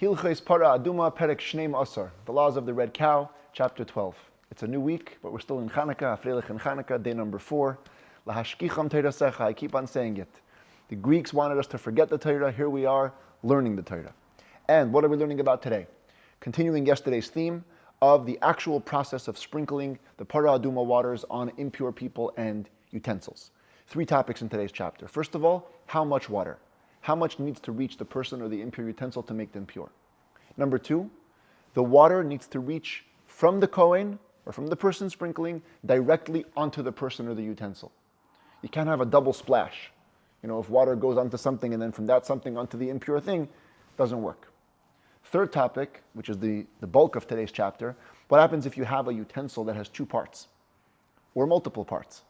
Hilchos Parah Adumah Perek Shneim Asar, the laws of the red cow, chapter 12. It's a new week, but we're still in Chanukah, Afreilich in Chanukah, day number 4. Lahashkicham Teirasecha, I keep on saying it. The Greeks wanted us to forget the Torah. Here we are, learning the Torah. And what are we learning about today? Continuing yesterday's theme of the actual process of sprinkling the Parah Adumah waters on impure people and utensils. 3 topics in today's chapter. First of all, how much water? How much needs to reach the person or the impure utensil to make them pure? Number 2, the water needs to reach from the Kohen or from the person sprinkling directly onto the person or the utensil. You can't have a double splash. If water goes onto something and then from that something onto the impure thing, doesn't work. Third topic, which is the bulk of today's chapter, what happens if you have a utensil that has 2 parts or multiple parts?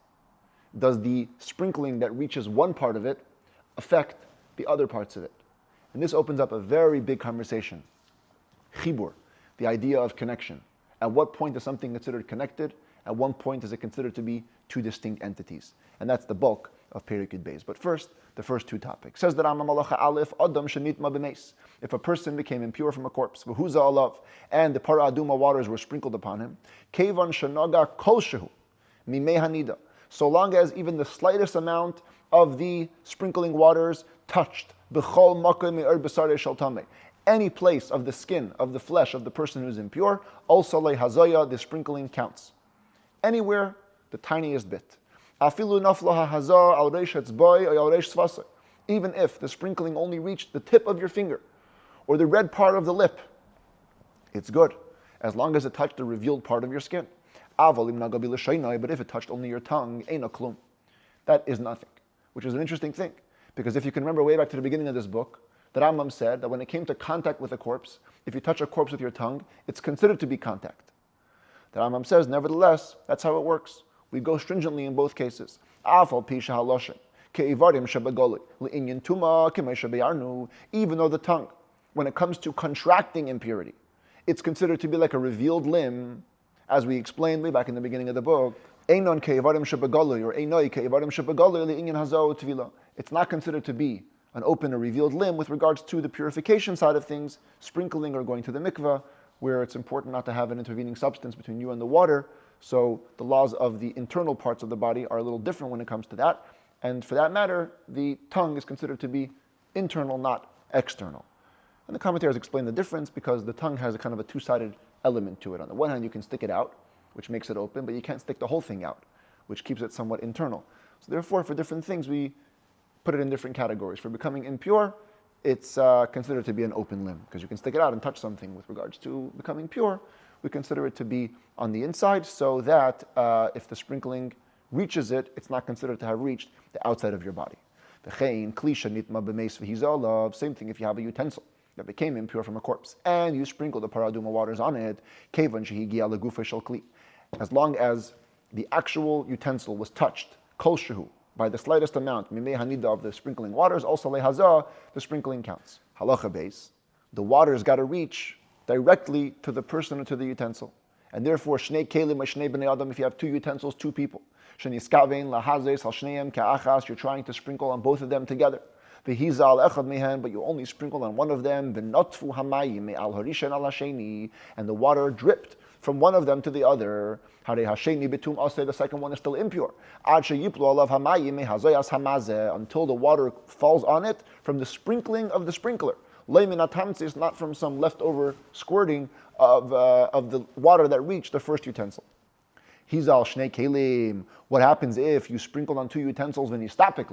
Does the sprinkling that reaches one part of it affect the other parts of it? And this opens up a very big conversation. Chibur, the idea of connection. At what point is something considered connected? At what point is it considered to be 2 distinct entities? And that's the bulk of Perek Yud Beis. But first, the first 2 topics. Says the Rambam Halacha Aleph, Adam shenitma b'meis. If a person became impure from a corpse, v'huza alav, and the Parah Adumah waters were sprinkled upon him, kevan shenaga kol shehu mimei hanida. So long as even the slightest amount of the sprinkling waters touched b'chol makom me'er b'sarei shel tamei, any place of the skin, of the flesh of the person who is impure, also le hazaya, the sprinkling counts. Anywhere, the tiniest bit. Afilu nafla ha'hazah al reish etzboi or al reish tzvasai. Even if the sprinkling only reached the tip of your finger or the red part of the lip, it's good, as long as it touched the revealed part of your skin. But if it touched only your tongue, eina klum, that is nothing. Which is an interesting thing, because if you can remember way back to the beginning of this book, the Rambam said that when it came to contact with a corpse, if you touch a corpse with your tongue, it's considered to be contact. The Rambam says, nevertheless, that's how it works. We go stringently in both cases. Even though the tongue, when it comes to contracting impurity, it's considered to be like a revealed limb, as we explained way back in the beginning of the book. It's not considered to be an open or revealed limb with regards to the purification side of things, sprinkling or going to the mikveh, where it's important not to have an intervening substance between you and the water. So the laws of the internal parts of the body are a little different when it comes to that. And for that matter, the tongue is considered to be internal, not external. And the commentators explain the difference because the tongue has a kind of a 2-sided element to it. On the one hand, you can stick it out, which makes it open, but you can't stick the whole thing out, which keeps it somewhat internal. So therefore, for different things, we put it in different categories. For becoming impure, it's considered to be an open limb, because you can stick it out and touch something. With regards to becoming pure, we consider it to be on the inside, so that if the sprinkling reaches it, it's not considered to have reached the outside of your body. Same thing if you have a utensil that became impure from a corpse, and you sprinkle the Parah Adumah waters on it, as long as the actual utensil was touched, kol shehu, by the slightest amount, mimei hanida, of the sprinkling waters, also lehazah, the sprinkling counts. Halacha beis, the water's got to reach directly to the person or to the utensil. And therefore, shnei kelim shnei bnei adam, if you have 2 utensils, 2 people, sheniskavein lahazes al shneim ka'achas, you're trying to sprinkle on both of them together. V'hiza al echad mehen, but you only sprinkled on one of them. V'notfu hamayim me'al harishan al hasheni, and the water dripped from one of them to the other. Harei hasheni betum aseh, the second one is still impure. Ad sheyiplu alav hamayim me'hazoyas hamazeh, until the water falls on it from the sprinkling of the sprinkler. Leimin atamtzis, not from some leftover squirting of the water that reached the first utensil. Hizal shnei kelim. What happens if you sprinkled on 2 utensils when you stop it,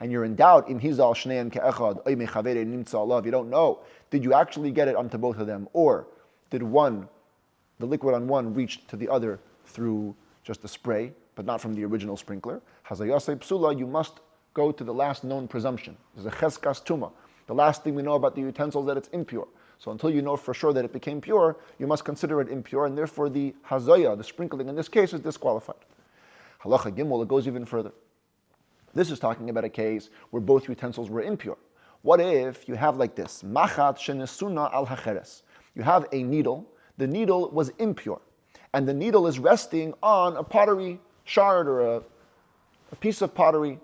and you're in doubt? Im hizal shneim ke'echad oy mechavere nimtza alav. You don't know. Did you actually get it onto both of them, or did the liquid on one reach to the other through just a spray, but not from the original sprinkler? Hazayasei psula. You must go to the last known presumption. There's a cheskas tuma. The last thing we know about the utensils that it's impure. So until you know for sure that it became pure, you must consider it impure, and therefore the hazaya, the sprinkling in this case, is disqualified. Halacha gimel, it goes even further. This is talking about a case where both utensils were impure. What if you have like this? Machat shenesuna al hacheres. You have a needle. The needle was impure, and the needle is resting on a pottery shard or a piece of pottery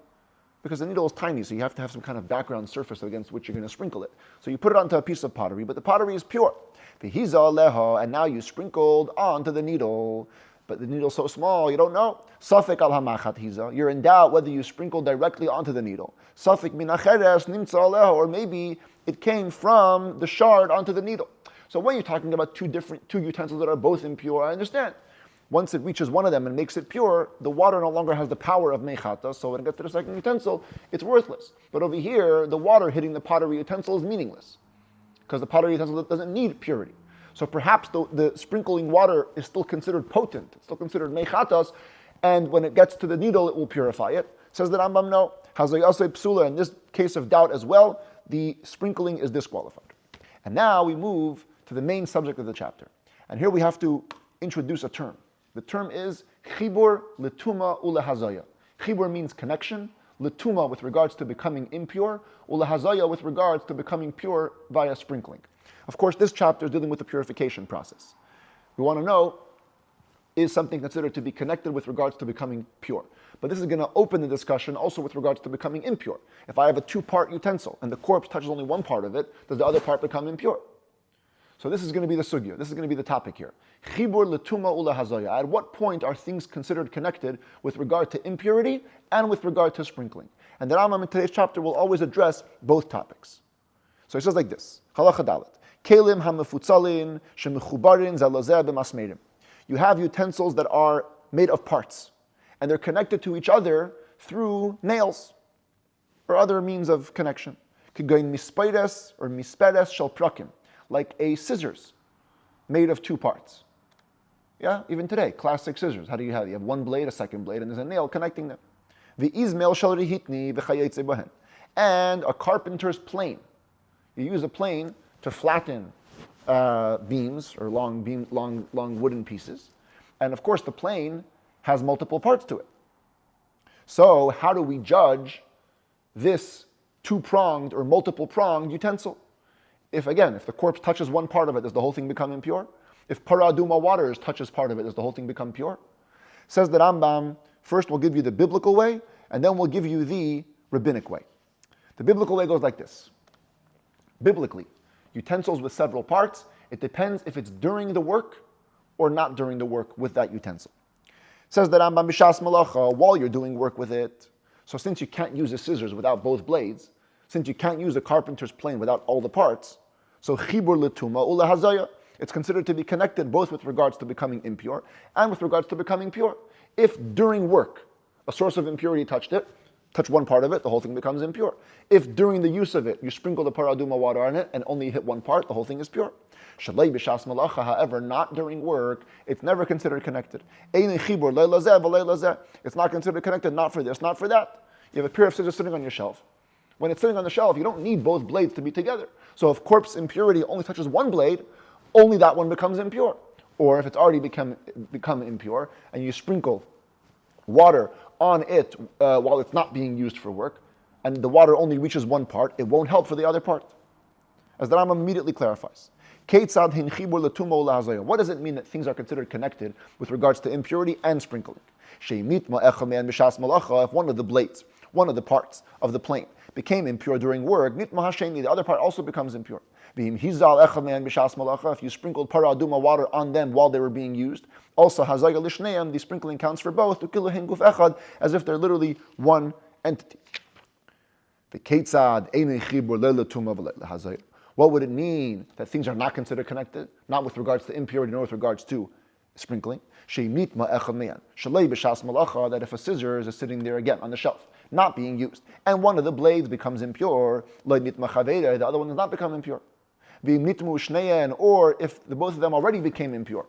because the needle is tiny, so you have to have some kind of background surface against which you're going to sprinkle it. So you put it onto a piece of pottery, but the pottery is pure. And now you sprinkled onto the needle, but the needle's so small, you don't know. Safek al hamachat hiza. You're in doubt whether you sprinkled directly onto the needle. Safek min acheres nimtza aleho, or maybe it came from the shard onto the needle. So when you're talking about two utensils that are both impure, I understand. Once it reaches one of them and makes it pure, the water no longer has the power of mechata, so when it gets to the second utensil, it's worthless. But over here, the water hitting the pottery utensil is meaningless, because the pottery utensil doesn't need purity. So perhaps the sprinkling water is still considered potent, it's still considered mechatas, and when it gets to the needle, it will purify it. Says the Rambam, no. Hazayase psula, in this case of doubt as well, the sprinkling is disqualified. And now we move to the main subject of the chapter. And here we have to introduce a term. The term is chibur letuma ulehazaya. Chibur means connection, letuma with regards to becoming impure, ulehazaya with regards to becoming pure via sprinkling. Of course, this chapter is dealing with the purification process. We want to know, is something considered to be connected with regards to becoming pure? But this is going to open the discussion also with regards to becoming impure. If I have a two-part utensil and the corpse touches only one part of it, does the other part become impure? So this is going to be the sugya. This is going to be the topic here. Chibur letuma ulehazaya. At what point are things considered connected with regard to impurity and with regard to sprinkling? And the Rambam in today's chapter will always address both topics. So he says like this: Halacha dalet. Kelim hamefutsalin shemechubarin zalazeh b'masmerim. You have utensils that are made of parts, and they're connected to each other through nails or other means of connection. Kigoin mispeides or mispedes shel prakim, like a scissors made of two parts. Yeah, even today, classic scissors. How do you have? You have one blade, a second blade, and there's a nail connecting them. V'izmel shel rihitni v'chayetze bahen, and a carpenter's plane. You use a plane to flatten beams or long wooden pieces, and of course the plane has multiple parts to it. So how do we judge this two-pronged or multiple-pronged utensil? If the corpse touches one part of it, does the whole thing become impure? If Parah Adumah waters touches part of it, does the whole thing become pure? Says the Rambam, first we'll give you the biblical way, and then we'll give you the rabbinic way. The biblical way goes like this. Biblically, utensils with several parts, it depends if it's during the work or not during the work with that utensil. Says the Rambam, b'shas malacha, while you're doing work with it. So since you can't use the scissors without both blades, since you can't use a carpenter's plane without all the parts, so chibur letuma ulehazaya, it's considered to be connected both with regards to becoming impure and with regards to becoming pure. If during work a source of impurity touched one part of it, the whole thing becomes impure. If during the use of it you sprinkle the Parah Adumah water on it and only hit one part, the whole thing is pure. Shalei b'shas malacha, however, not during work, it's never considered connected. It's not considered connected, not for this, not for that. You have a pair of scissors sitting on your shelf. When it's sitting on the shelf, you don't need both blades to be together. So if corpse impurity only touches one blade, only that one becomes impure. Or if it's already become impure, and you sprinkle water on it while it's not being used for work, and the water only reaches one part, it won't help for the other part. As the Rambam immediately clarifies. What does it mean that things are considered connected with regards to impurity and sprinkling? If one of the blades, one of the parts of the plane became impure during work, the other part also becomes impure. If you sprinkled Parah Adumah water on them while they were being used, also the sprinkling counts for both, as if they're literally one entity. What would it mean that things are not considered connected? Not with regards to impurity, nor with regards to sprinkling. That if a scissors is sitting there again on the shelf, not being used, and one of the blades becomes impure, the other one does not become impure. Or if the both of them already became impure,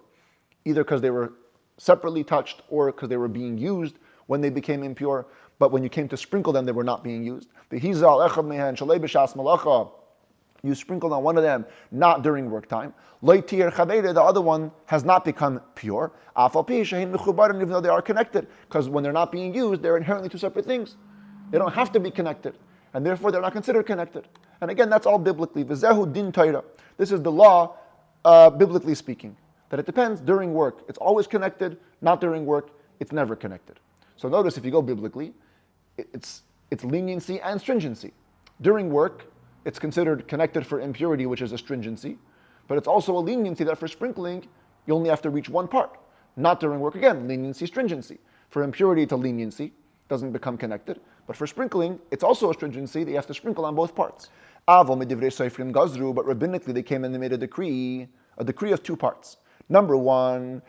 either because they were separately touched or because they were being used when they became impure, but when you came to sprinkle them, they were not being used. You sprinkled on one of them, not during work time. The other one has not become pure, even though they are connected, because when they're not being used, they're inherently two separate things. They don't have to be connected, and therefore they're not considered connected. And again, that's all biblically. V'zehu din Torah. This is the law, biblically speaking, that it depends during work. It's always connected, not during work, it's never connected. So notice if you go biblically, it's It's leniency and stringency. During work, it's considered connected for impurity, which is a stringency, but it's also a leniency that for sprinkling, you only have to reach one part. Not during work, again, leniency, stringency. For impurity to leniency, doesn't become connected, but for sprinkling, it's also a stringency that you have to sprinkle on both parts. But rabbinically, they came and they made a decree of two parts. Number one,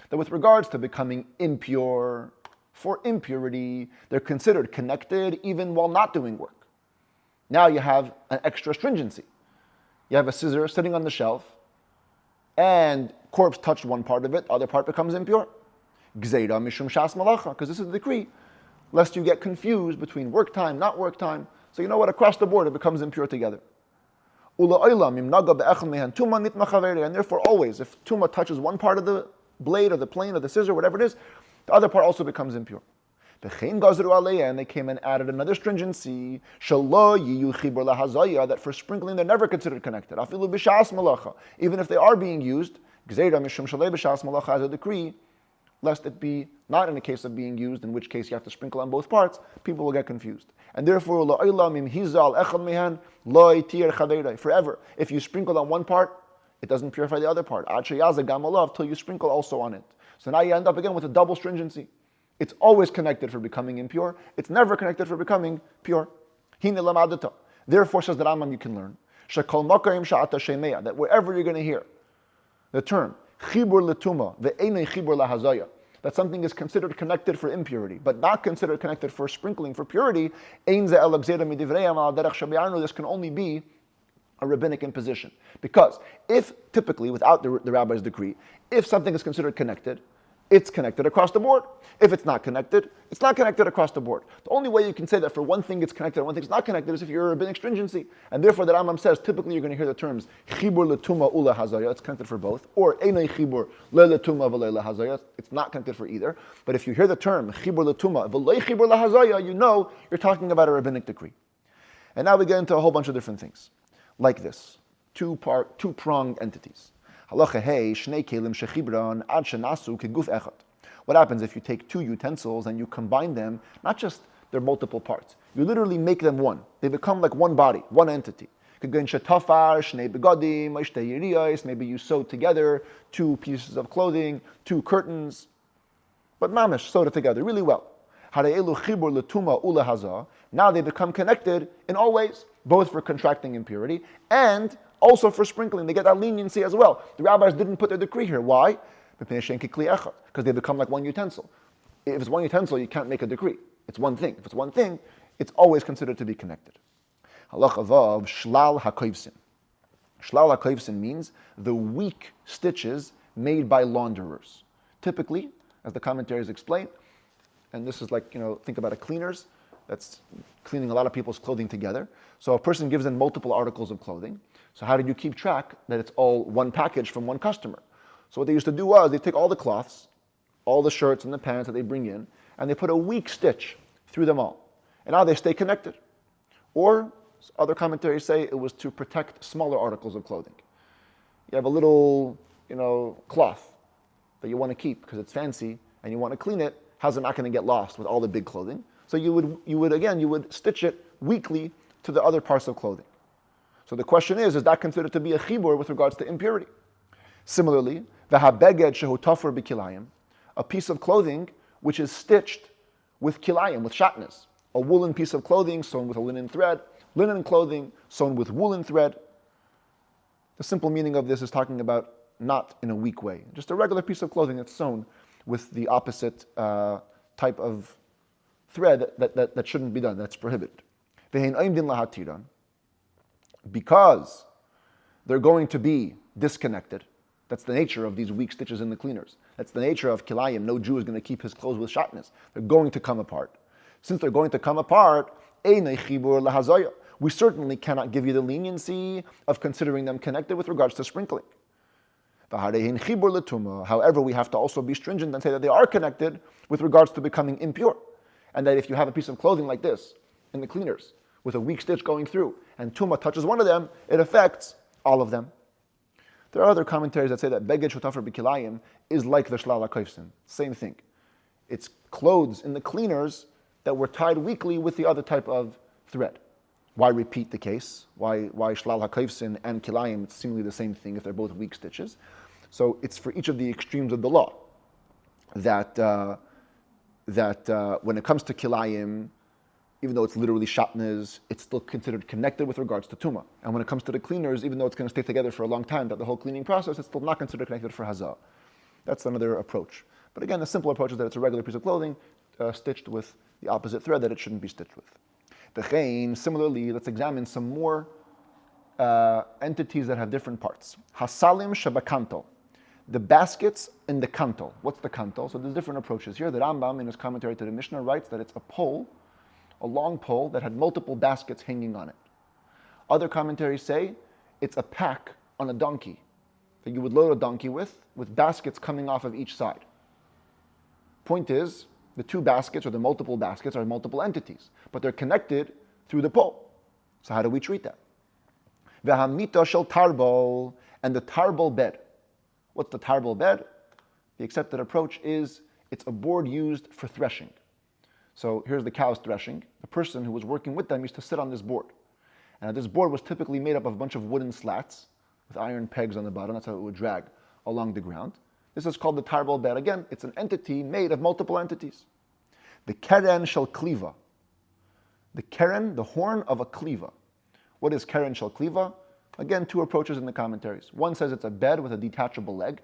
that with regards to becoming impure, for impurity, they're considered connected even while not doing work. Now you have an extra stringency. You have a scissor sitting on the shelf, and corpse touched one part of it, the other part becomes impure. Gzeira mishum shas malacha, because this is the decree, lest you get confused between work time, not work time. So you know what, across the board it becomes impure together. And therefore always, if tuma touches one part of the blade or the plane or the scissor, whatever it is, the other part also becomes impure. And they came and added another stringency, that for sprinkling they're never considered connected. Even if they are being used, as a decree, lest it be not in the case of being used, in which case you have to sprinkle on both parts, people will get confused. And therefore, forever, if you sprinkle on one part, it doesn't purify the other part. Till you sprinkle also on it. So now you end up again with a double stringency. It's always connected for becoming impure. It's never connected for becoming pure. Therefore, says the Rambam, you can learn that wherever you're going to hear the term chibur letuma ve'enei chibur lahazaya, that something is considered connected for impurity, but not considered connected for sprinkling for purity, this can only be a rabbinic imposition. Because if typically, without the rabbi's decree, if something is considered connected, it's connected across the board. If it's not connected, it's not connected across the board. The only way you can say that for one thing it's connected and one thing's not connected is if you're a rabbinic stringency. And therefore the Rambam says, typically you're going to hear the terms chibur letuma ula hazaya, it's connected for both, or enei chibur le letuma v'le hazaya, it's not connected for either. But if you hear the term chibur letuma v'le chibur hazaya, you know you're talking about a rabbinic decree. And now we get into a whole bunch of different things, like this, two-pronged entities. Halacha hey, shnei kelim shechibran ad shenasu keguf echad. What happens if you take two utensils and you combine them, not just their multiple parts, you literally make them one. They become like one body, one entity. Maybe you sew together two pieces of clothing, two curtains, but mamish, sewed it together really well. Now they become connected in all ways, both for contracting impurity and also for sprinkling. They get that leniency as well. The rabbis didn't put their decree here. Why? Because they become like one utensil. If it's one utensil, you can't make a decree. It's one thing. If it's one thing, it's always considered to be connected. Halacha vav shlal hakoivsin. Shlal hakoivsin means the weak stitches made by launderers. Typically, as the commentaries explain, and this is like, think about a cleaners that's cleaning a lot of people's clothing together. So a person gives in multiple articles of clothing. So how do you keep track that it's all one package from one customer? So what they used to do was they take all the cloths, all the shirts and the pants that they bring in, and they put a weak stitch through them all. And now they stay connected. Or other commentaries say it was to protect smaller articles of clothing. You have a little, cloth that you want to keep because it's fancy and you want to clean it. How's it not going to get lost with all the big clothing? So you would stitch it weakly to the other parts of clothing. So the question is that considered to be a chibur with regards to impurity? Similarly, v'habeged shehu tafur b'kilayim, a piece of clothing which is stitched with kilayim, with shatnez, a woolen piece of clothing sewn with a linen thread, linen clothing sewn with woolen thread. The simple meaning of this is talking about not in a weak way, just a regular piece of clothing that's sewn with the opposite type of thread that shouldn't be done, that's prohibited. Because they're going to be disconnected. That's the nature of these weak stitches in the cleaners. That's the nature of kilayim. No Jew is going to keep his clothes with shatnez. They're going to come apart. Since they're going to come apart, we certainly cannot give you the leniency of considering them connected with regards to sprinkling. However, we have to also be stringent and say that they are connected with regards to becoming impure. And that if you have a piece of clothing like this in the cleaners with a weak stitch going through and tuma touches one of them, it affects all of them. There are other commentaries that say that beged shutafar b'kilayim is like the shlal hakoivsin. Same thing. It's clothes in the cleaners that were tied weakly with the other type of thread. Why repeat the case? Why shlal hakayfsin and kilayim? It's seemingly the same thing if they're both weak stitches. So it's for each of the extremes of the law that when it comes to kilayim, even though it's literally shatnez, it's still considered connected with regards to tuma. And when it comes to the cleaners, even though it's going to stay together for a long time, that the whole cleaning process, it's still not considered connected for hazah. That's another approach. But again, the simple approach is that it's a regular piece of clothing stitched with the opposite thread that it shouldn't be stitched with. Similarly, let's examine some more entities that have different parts. Hasalim shabakanto, the baskets in the kanto. What's the kanto? So there's different approaches here. The Rambam, in his commentary to the Mishnah, writes that it's a pole, a long pole that had multiple baskets hanging on it. Other commentaries say it's a pack on a donkey that you would load a donkey with baskets coming off of each side. Point is, the two baskets or the multiple baskets are multiple entities, but they're connected through the pole. So how do we treat that? V'hamita shel tarbol, and the tarbol bed. What's the tarbol bed? The accepted approach is it's a board used for threshing. So here's the cows threshing. The person who was working with them used to sit on this board. And this board was typically made up of a bunch of wooden slats with iron pegs on the bottom. That's how it would drag along the ground. This is called the tarbol bed. Again, it's an entity made of multiple entities. The keren shel kliva. The keren, the horn of a kliva. What is keren shel kliva? Again, two approaches in the commentaries. One says it's a bed with a detachable leg.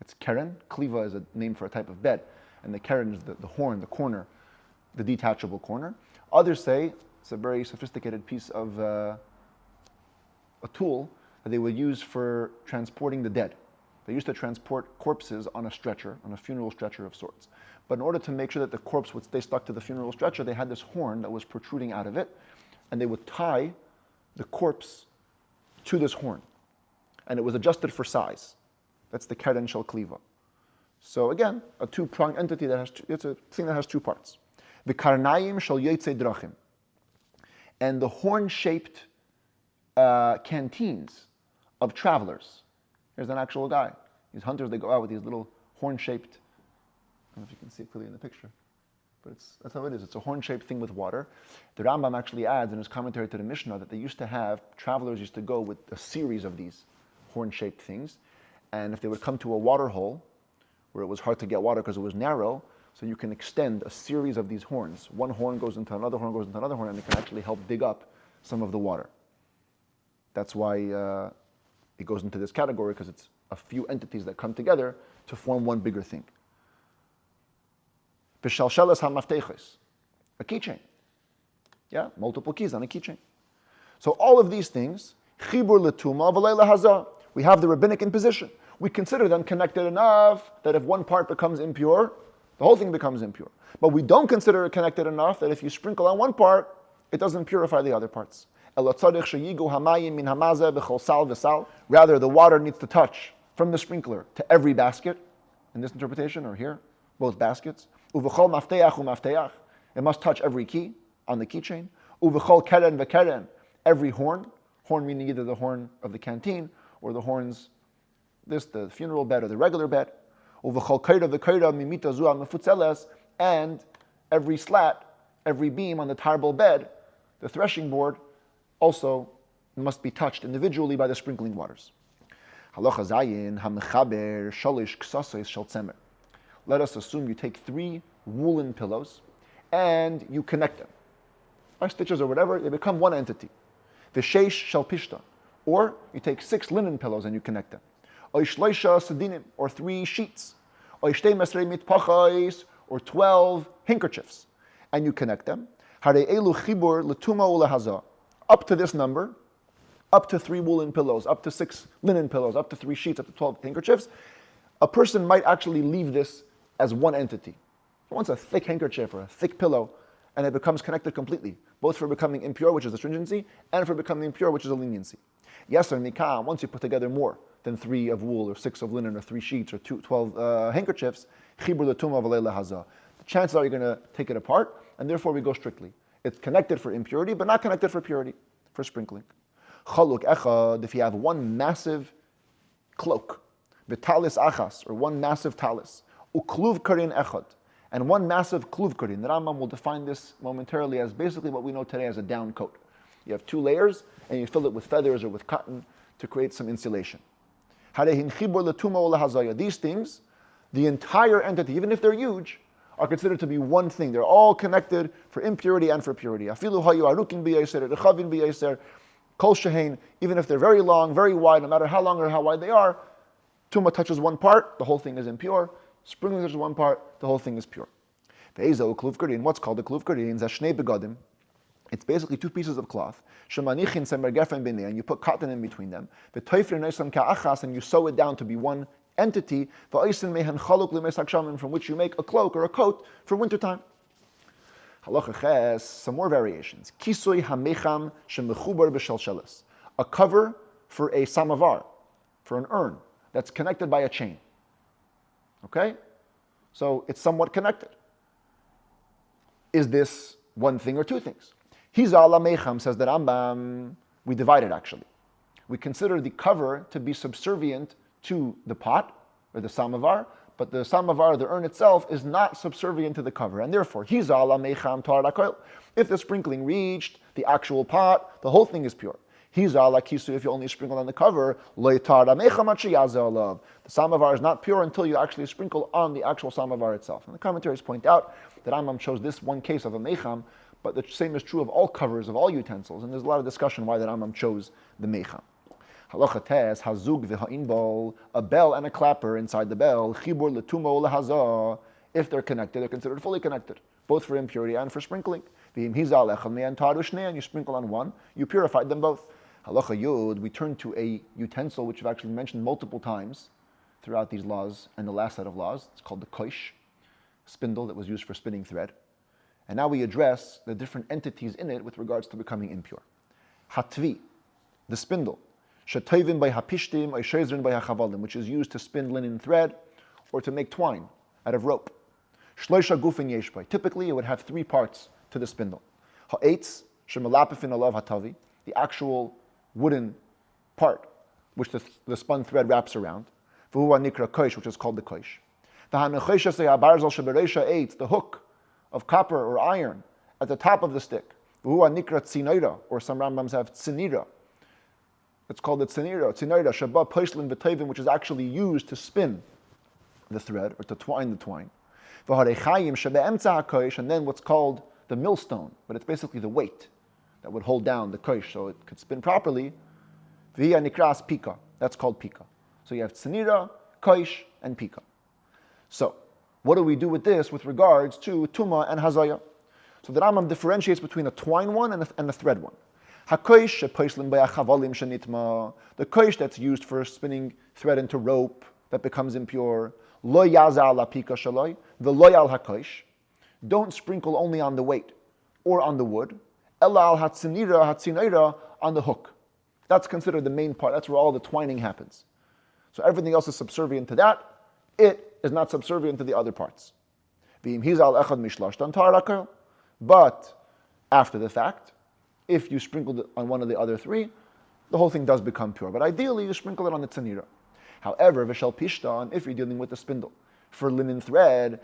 It's keren. Kliva is a name for a type of bed. And the keren is the horn, the corner, the detachable corner. Others say it's a very sophisticated piece of a tool that they would use for transporting the dead. They used to transport corpses on a stretcher, on a funeral stretcher of sorts. But in order to make sure that the corpse would stay stuck to the funeral stretcher, they had this horn that was protruding out of it, and they would tie the corpse to this horn. And it was adjusted for size. That's the keren shel kliva. So again, a two-pronged entity it's a thing that has two parts. The karnayim shel yotzei drachim. And the horn-shaped canteens of travelers. Here's an actual guy. These hunters, they go out with these little horn-shaped, I don't know if you can see it clearly in the picture, but that's how it is. It's a horn-shaped thing with water. The Rambam actually adds in his commentary to the Mishnah that travelers used to go with a series of these horn-shaped things, and if they would come to a water hole, where it was hard to get water because it was narrow, so you can extend a series of these horns. One horn goes into another horn, goes into another horn, and it can actually help dig up some of the water. That's why it goes into this category, because it's a few entities that come together to form one bigger thing. B'shalshelas hamafteiches, a keychain. Yeah, multiple keys on a keychain. So all of these things, chibur letuma v'lei lahazah, we have the rabbinic imposition. We consider them connected enough that if one part becomes impure, the whole thing becomes impure. But we don't consider it connected enough that if you sprinkle on one part, it doesn't purify the other parts. Rather, the water needs to touch from the sprinkler to every basket, in this interpretation, or here, both baskets. It must touch every key on the keychain. Every horn meaning either the horn of the canteen, or the horns, the funeral bed, or the regular bed. And every slat, every beam on the tarbol bed, the threshing board, also must be touched individually by the sprinkling waters. Let us assume you take 3 woolen pillows and you connect them. By stitches or whatever, they become one entity. The sheish shel pishta. Or you take 6 linen pillows and you connect them. Or 3 sheets. Or 12 handkerchiefs. And you connect them. Up to this number, up to 3 woolen pillows, up to 6 linen pillows, up to 3 sheets, up to 12 handkerchiefs, a person might actually leave this as one entity. Once a thick handkerchief or a thick pillow, and it becomes connected completely, both for becoming impure, which is a stringency, and for becoming impure, which is a leniency. Yes, or nikah, once you put together more than 3 of wool, or 6 of linen, or 3 sheets, or 12 handkerchiefs, chibur l'tumah v'lei lahazah. The chances are you're going to take it apart, and therefore we go strictly. It's connected for impurity, but not connected for purity, for sprinkling. Chaluk echad, if you have one massive cloak, v'talis achas, or one massive talis, ukluv karin echad, and one massive kluv kurin. The Rambam will define this momentarily as basically what we know today as a down coat. You have 2 layers, and you fill it with feathers or with cotton to create some insulation. These things, the entire entity, even if they're huge, are considered to be one thing. They're all connected for impurity and for purity. Even if they're very long, very wide, no matter how long or how wide they are, Tumah touches one part, the whole thing is impure. Sprinkling touches one part, the whole thing is pure. What's called the kluv kurin? It's basically 2 pieces of cloth. And you put cotton in between them. And you sew it down to be one entity. From which you make a cloak or a coat for wintertime. Some more variations. A cover for a samovar, for an urn that's connected by a chain. Okay? So it's somewhat connected. Is this one thing or 2 things? Hizala Mecham says that Rambam, we divide it actually. We consider the cover to be subservient to the pot or the samovar, but the samovar, the urn itself, is not subservient to the cover. And therefore, Hizala Mecham Tar. If the sprinkling reached the actual pot, the whole thing is pure. Hizala Kisu, if you only sprinkle on the cover, the samovar is not pure until you actually sprinkle on the actual samovar itself. And the commentaries point out that Rambam chose this one case of a mecham, but the same is true of all covers, of all utensils. And there's a lot of discussion why the Rambam chose the mecham. Halacha tes, hazug v'ha'inbol, a bell and a clapper inside the bell, chibur letumo lehaza, if they're connected, they're considered fully connected, both for impurity and for sprinkling. And you sprinkle on one, you purified them both. Halacha yud, we turn to a utensil which we've actually mentioned multiple times throughout these laws and the last set of laws. It's called the koish, spindle that was used for spinning thread. And now we address the different entities in it with regards to becoming impure. Hatvi, the spindle, shetayvim by hapishtim, or shezrin by hachavalim, which is used to spin linen thread or to make twine out of rope. Shloisha gufin yeshbay. Typically, it would have 3 parts to the spindle. Ha'etz, shemalapifin alav hatavi, the actual wooden part which the spun thread wraps around. V'huwa nikra koish, which is called the koish. The hook of copper or iron at the top of the stick. V'huwa nikra tzinoira, or some Rambams have tzinira. It's called the tzinira, shabba poislin v'tevim, which is actually used to spin the thread or to twine the twine. And then what's called the millstone, but it's basically the weight that would hold down the koish so it could spin properly. V'hiya nikras pika. That's called pika. So you have tzinira, koish, and pika. So, what do we do with this with regards to tuma and hazaya? So the Rambam differentiates between a twine one and a thread one. HaKoish shepoislin b'achavalim shenitma. The koish that's used for spinning thread into rope that becomes impure. Lo yaza la pika shaloi. The loyal hakoish. Don't sprinkle only on the weight or on the wood. Ella al hatzinaira on the hook. That's considered the main part. That's where all the twining happens. So everything else is subservient to that. It is not subservient to the other parts. But after the fact, if you sprinkled it on one of the other 3, the whole thing does become pure. But ideally, you sprinkle it on the tzinira. However, v'shel pishtan, if you're dealing with the spindle, for linen thread,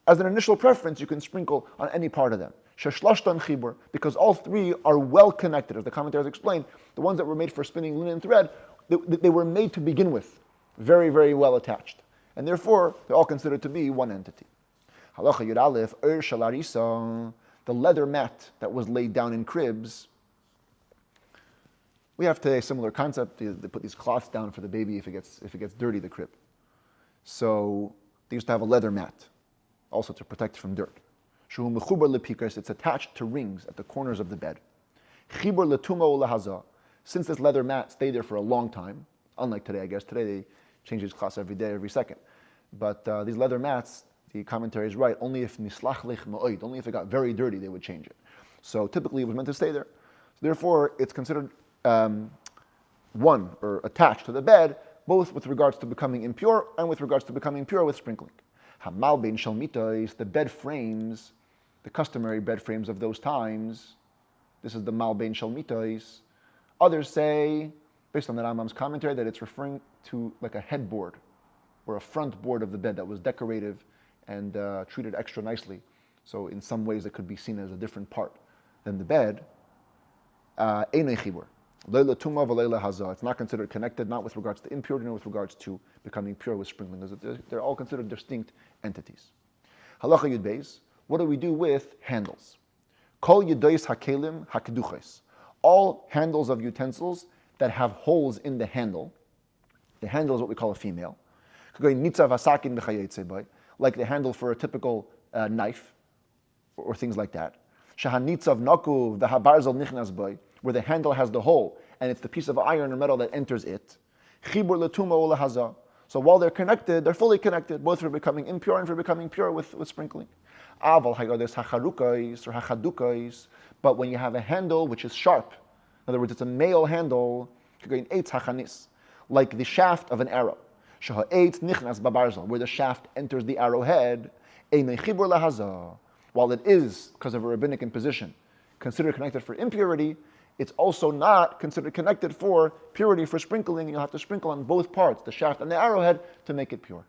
as an initial preference, you can sprinkle on any part of them. Because all 3 are well connected. As the commentators explain, the ones that were made for spinning linen thread, they were made to begin with very, very well attached. And therefore, they're all considered to be one entity. Halacha Yud Aleph, shel harisa, the leather mat that was laid down in cribs. We have today a similar concept. They put these cloths down for the baby if it gets dirty, the crib. So they used to have a leather mat, also to protect from dirt. Shuhu mechubar lepikas, it's attached to rings at the corners of the bed. Chibur letuma ulahaza, since this leather mat stayed there for a long time, unlike today, I guess. Today they change these cloths every day, every second. But these leather mats, the commentary is right, only if nislach lech ma'oid, only if it got very dirty, they would change it. So typically it was meant to stay there. So therefore, it's considered one, or attached to the bed, both with regards to becoming impure and with regards to becoming pure with sprinkling. Hamal bein shel mitais, the bed frames, the customary bed frames of those times. This is the mal bein shel mitais. Others say, based on the Rambam's commentary, that it's referring to like a headboard or a front board of the bed that was decorative and treated extra nicely. So in some ways it could be seen as a different part than the bed. Einei chibur. Leila tuma v'leila haza. It's not considered connected, not with regards to impurity, nor with regards to becoming pure with sprinkling. They're all considered distinct entities. Halacha Yud Beis. What do we do with handles? Kol yudais hakelim hakeduches. All handles of utensils that have holes in the handle. The handle is what we call a female. Like the handle for a typical knife, or things like that. Shahanitzav naku v'habarzel nichnas boy, where the handle has the hole and it's the piece of iron or metal that enters it. Chibur letuma ulahaza. So while they're connected, they're fully connected, both for becoming impure and for becoming pure with sprinkling. Aval hagades hacharukais or hachadukais. But when you have a handle which is sharp, in other words, it's a male handle, like the shaft of an arrow. Where the shaft enters the arrowhead, while it is, because of a rabbinic imposition, considered connected for impurity, it's also not considered connected for purity, for sprinkling. You'll have to sprinkle on both parts, the shaft and the arrowhead, to make it pure.